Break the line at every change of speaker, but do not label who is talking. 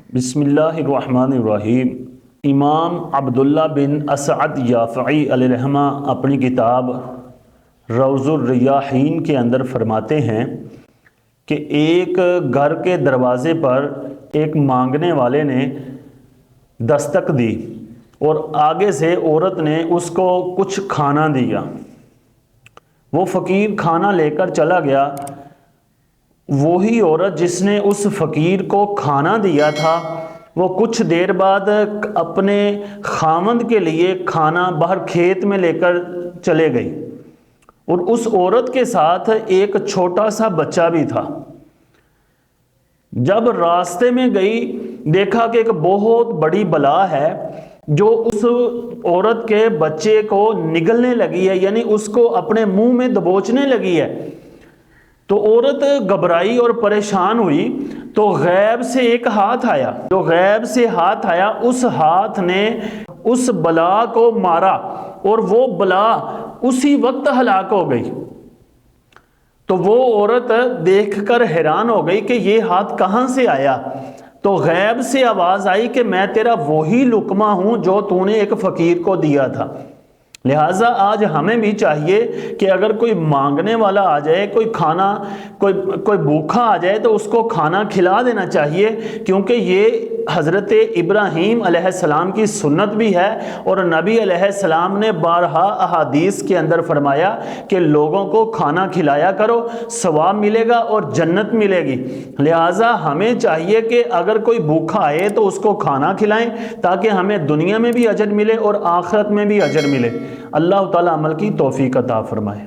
بسم اللہ الرحمن الرحیم۔ امام عبداللہ بن اسعد یافعی علیہ رحمہ اپنی کتاب روض الریاحین کے اندر فرماتے ہیں کہ ایک گھر کے دروازے پر ایک مانگنے والے نے دستک دی اور آگے سے عورت نے اس کو کچھ کھانا دیا۔ وہ فقیر کھانا لے کر چلا گیا۔ وہی عورت جس نے اس فقیر کو کھانا دیا تھا وہ کچھ دیر بعد اپنے خامند کے لیے کھانا باہر کھیت میں لے کر چلے گئی، اور اس عورت کے ساتھ ایک چھوٹا سا بچہ بھی تھا۔ جب راستے میں گئی دیکھا کہ ایک بہت بڑی بلا ہے جو اس عورت کے بچے کو نگلنے لگی ہے، یعنی اس کو اپنے منہ میں دبوچنے لگی ہے۔ تو عورت گھبرائی اور پریشان ہوئی تو غیب سے ایک ہاتھ آیا، اس ہاتھ نے اس بلا کو مارا اور وہ بلا اسی وقت ہلاک ہو گئی۔ تو وہ عورت دیکھ کر حیران ہو گئی کہ یہ ہاتھ کہاں سے آیا؟ تو غیب سے آواز آئی کہ میں تیرا وہی لقمہ ہوں جو تو نے ایک فقیر کو دیا تھا۔ لہٰذا آج ہمیں بھی چاہیے کہ اگر کوئی مانگنے والا آ جائے، کوئی بھوکا آ جائے تو اس کو کھانا کھلا دینا چاہیے، کیونکہ یہ حضرت ابراہیم علیہ السلام کی سنت بھی ہے، اور نبی علیہ السلام نے بارہا احادیث کے اندر فرمایا کہ لوگوں کو کھانا کھلایا کرو، ثواب ملے گا اور جنت ملے گی۔ لہٰذا ہمیں چاہیے کہ اگر کوئی بھوکا آئے تو اس کو کھانا کھلائیں تاکہ ہمیں دنیا میں بھی اجر ملے اور آخرت میں بھی اجر ملے۔ اللہ تعالیٰ عمل کی توفیق عطا فرمائے۔